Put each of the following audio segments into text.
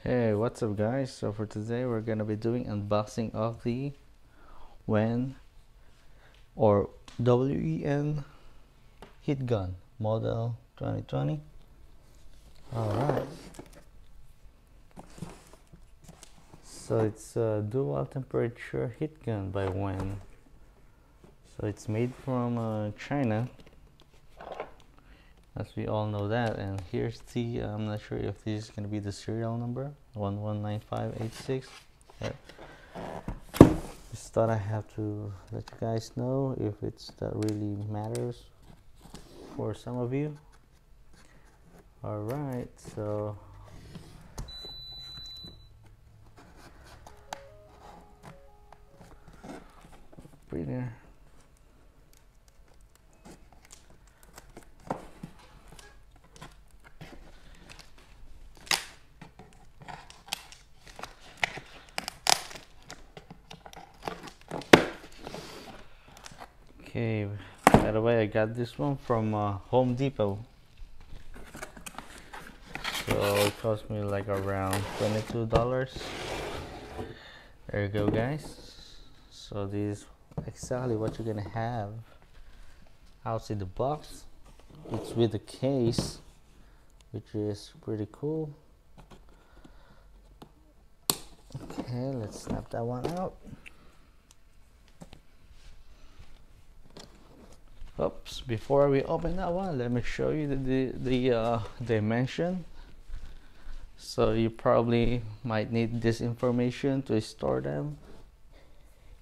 Hey, what's up guys? So for today we're gonna be doing unboxing of the WEN or WEN heat gun model 2020. Alright, so it's a dual temperature heat gun by WEN. So it's made from China, as we all know that. And here's the I'm not sure if this is gonna be the serial number 119586. Just thought I have to let you guys know if that really matters for some of you. Alright, so printer. Okay, by the way, I got this one from Home Depot. So it cost me like around $22. There you go, guys. So this is exactly what you're gonna have outside the box. It's with the case, which is pretty cool. Okay, let's snap that one out. Oops, before we open that one, let me show you the dimension. So you probably might need this information to store them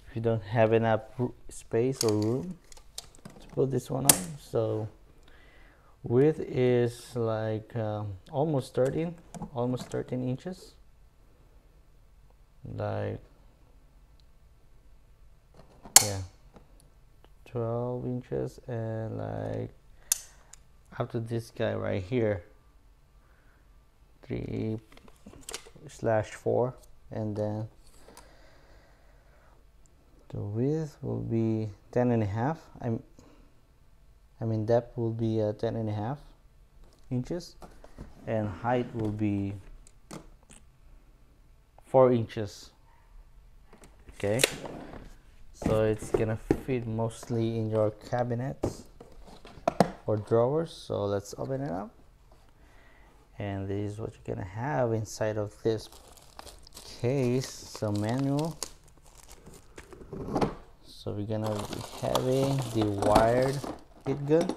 if you don't have enough space or room to put this one on. So width is like almost 13 inches, like, yeah, 12 inches, and like after this guy right here 3/4, and then the width will be 10.5. I mean depth will be 10.5 inches, and height will be 4 inches. Okay, so it's gonna fit mostly in your cabinets or drawers. So let's open it up, and this is what you're gonna have inside of this case. Some manual. So we're gonna be having the wired heat gun.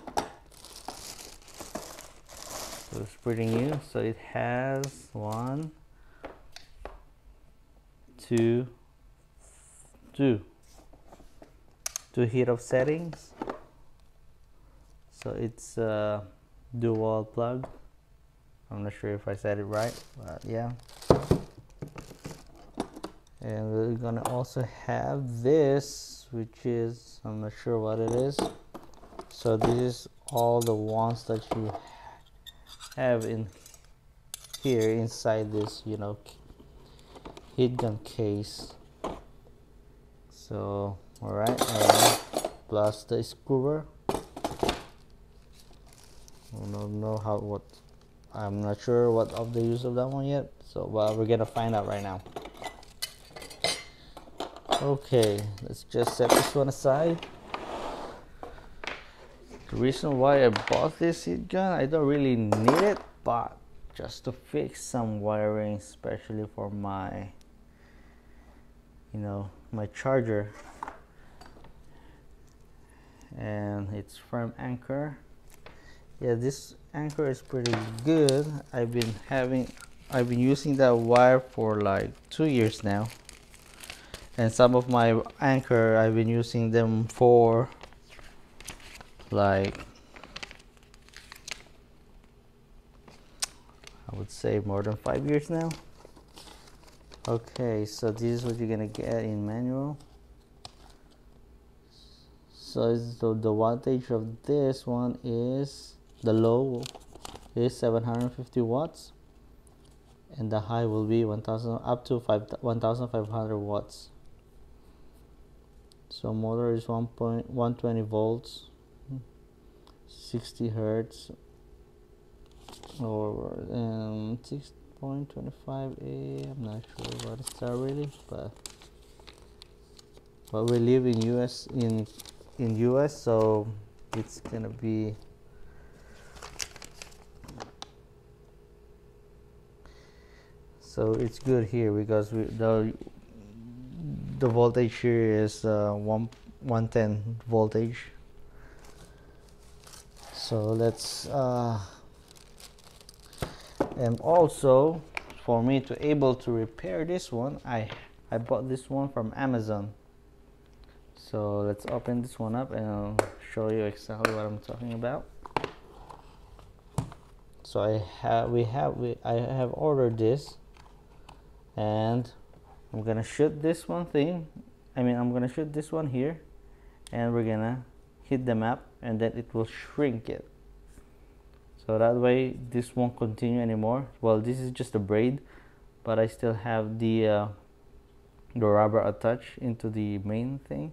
So it's pretty new. So it has 1, 2 heat up settings. So it's a dual plug. I'm not sure if I said it right, but yeah. And we're gonna also have this, which is, I'm not sure what it is. So this is all the ones that you have in here inside this, heat gun case. So alright, plus the screwer. I don't know I'm not sure what of the use of that one yet, so well, we're gonna find out right now. Okay, let's just set this one aside. The reason why I bought this heat gun, I don't really need it, but just to fix some wiring, especially for my my charger. And it's firm anchor. Yeah, this anchor is pretty good. I've been using that wire for like 2 years now, and some of my anchor I've been using them for like, I would say more than 5 years now. Okay, so this is what you're gonna get in manual. So the wattage of this one is, the low is 750 watts, and the high will be 1000 up to 1500 watts. So motor is 120 volts, 60 hertz, or 1.25a. I'm not sure what is that really, but we live in US, so it's gonna be it's good here because the voltage here is 110 voltage. So let's and also for me to able to repair this one, I bought this one from Amazon. So let's open this one up and I'll show you exactly what I'm talking about. So I have ordered this, and I'm gonna shoot this one I'm gonna shoot this one here, and we're gonna hit the map, and then it will shrink it, so that way this won't continue anymore. Well, this is just a braid, but I still have the rubber attached into the main thing,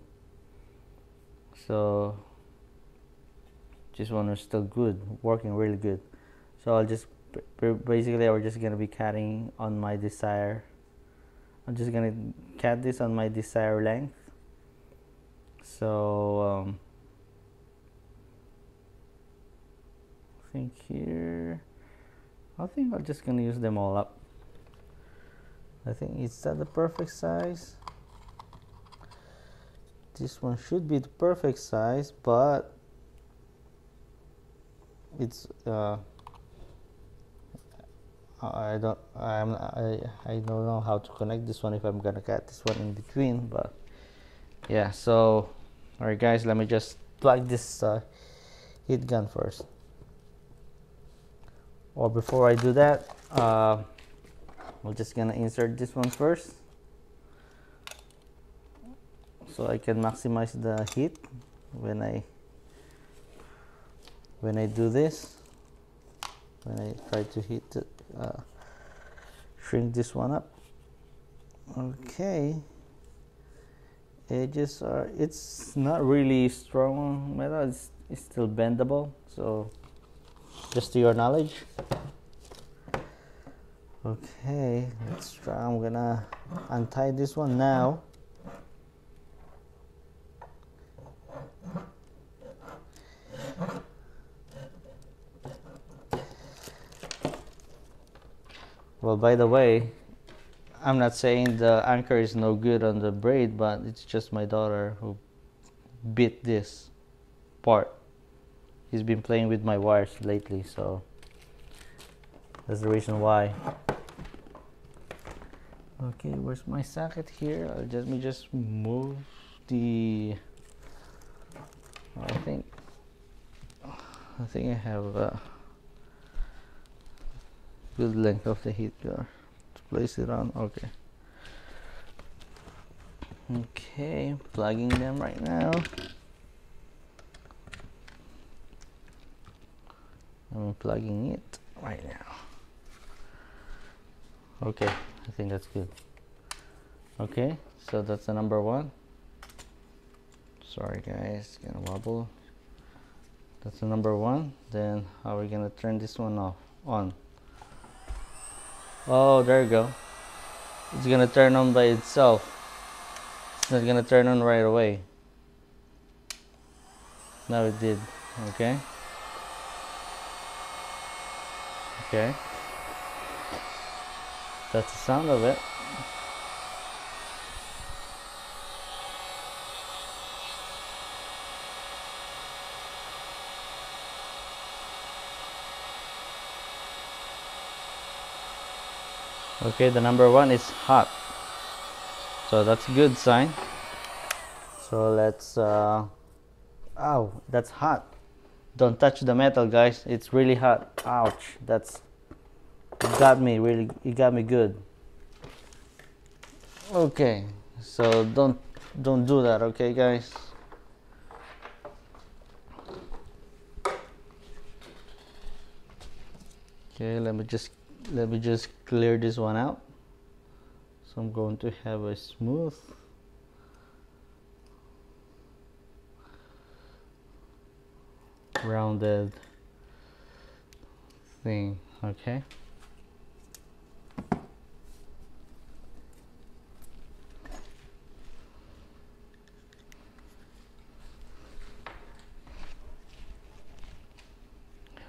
so this one is still good, working really good. So I'll just basically we're just gonna be cutting on my desired. I'm just gonna cut this on my desired length. So I think here, I think I'm just gonna use them all up. I think it's at the perfect size. This one should be the perfect size, but it's I don't know how to connect this one if I'm gonna cut this one in between, but yeah. So alright guys, let me just plug this heat gun first, or before I do that, I'm just gonna insert this one first so I can maximize the heat when I do this, when I try to heat it, shrink this one up. Okay, edges are, it's not really strong metal, it's still bendable, so just to your knowledge. Okay, let's try. I'm gonna untie this one now. Well, by the way, I'm not saying the anchor is no good on the braid, but it's just my daughter who bit this part. He's been playing with my wires lately, so that's the reason why. Okay, where's my socket here? Let me just move the. I think I have a good length of the heat gun to place it on. Okay, plugging them right now. I'm plugging it right now. Okay, I think that's good. Okay, so that's the number one. Sorry guys, gonna wobble. That's the number one. Then how are we gonna turn this one on? Oh, there you go. It's gonna turn on by itself. It's not gonna turn on right away. Now it did. Okay. Okay. That's the sound of it. Okay, the number one is hot, so that's a good sign. So let's ow, that's hot. Don't touch the metal, guys, it's really hot. Ouch, it got me good. Okay, so don't do that, okay guys. Okay, let me just clear this one out. So I'm going to have a smooth rounded thing. Okay,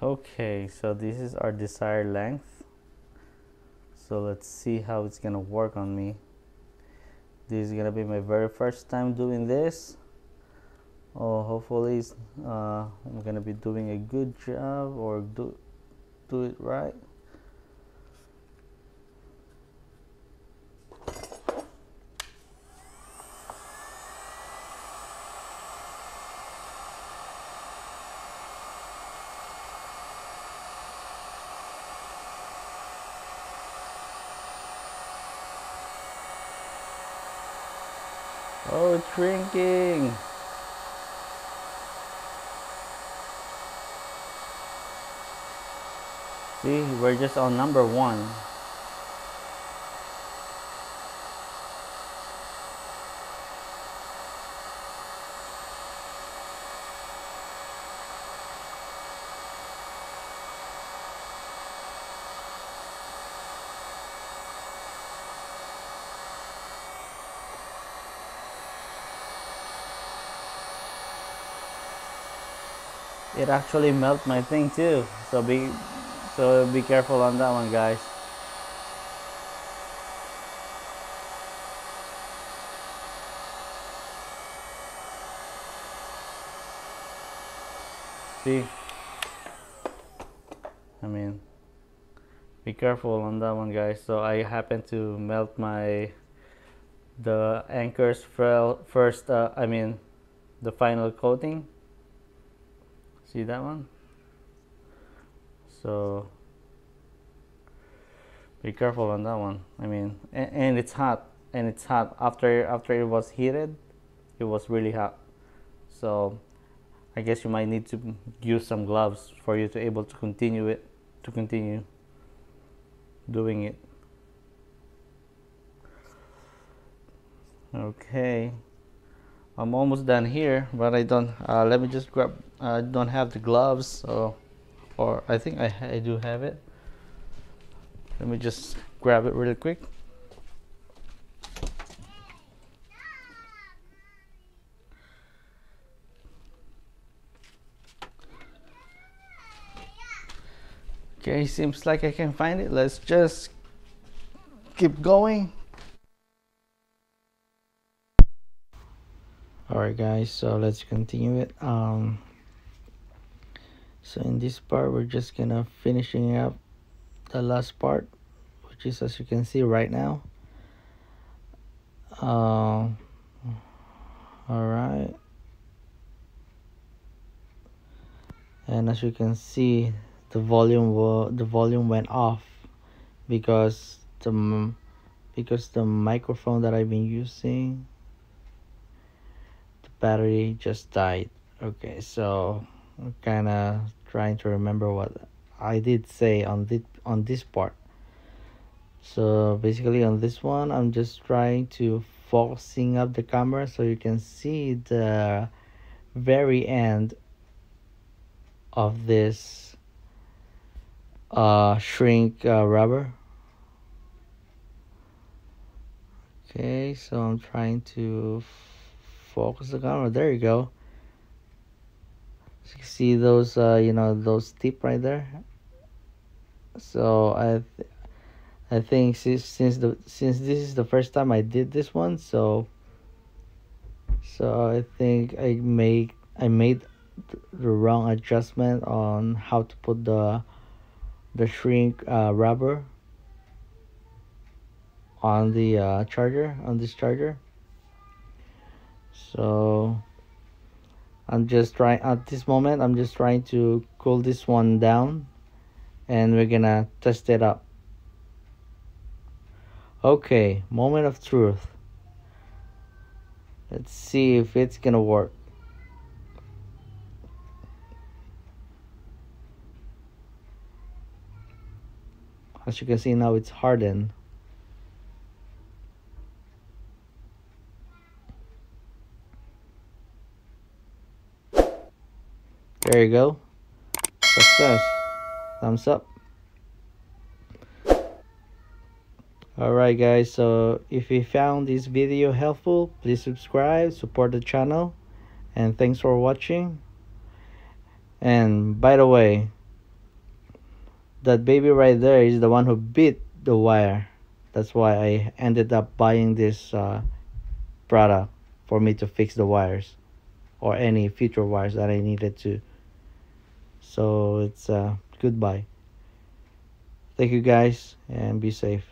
Okay, so this is our desired length. So let's see how it's gonna work on me. This is gonna be my very first time doing this. Oh, hopefully I'm gonna be doing a good job, or do it right. Oh, it's shrinking. See, we're just on number 1. It actually melted my thing too. So be careful on that one, guys. See? I mean, be careful on that one, guys. So I happened to melt the anchors first. I mean, the final coating. See that one? So be careful on that one. I mean, and it's hot, and it's hot after it was heated. It was really hot. So I guess you might need to use some gloves for you to able to continue doing it. Okay, I'm almost done here, but I don't. Let me just grab. I don't have the gloves, so, or I think I do have it. Let me just grab it really quick. Okay, seems like I can find it. Let's just keep going. Alright guys, so let's continue it. So in this part we're just gonna finishing up the last part, which is, as you can see right now. Alright, and as you can see, the volume went off because the microphone that I've been using, the battery just died. Okay, so I'm kind of trying to remember what I did say on this part. So basically on this one, I'm just trying to focusing up the camera so you can see the very end of this shrink rubber. Okay, so I'm trying to focus the camera. There you go. So you see those those tip right there. So I think since this is the first time I did this one, so I think I made the wrong adjustment on how to put the shrink rubber on the on this charger. So I'm just trying at this moment. I'm just trying to cool this one down, and we're gonna test it up. Okay, moment of truth. Let's see if it's gonna work. As you can see now, it's hardened. There you go. Success. Thumbs up. Alright guys, so if you found this video helpful, please subscribe, support the channel, and thanks for watching. And by the way, that baby right there is the one who bit the wire. That's why I ended up buying this product for me to fix the wires or any future wires that I needed to. So it's goodbye. Thank you guys and be safe.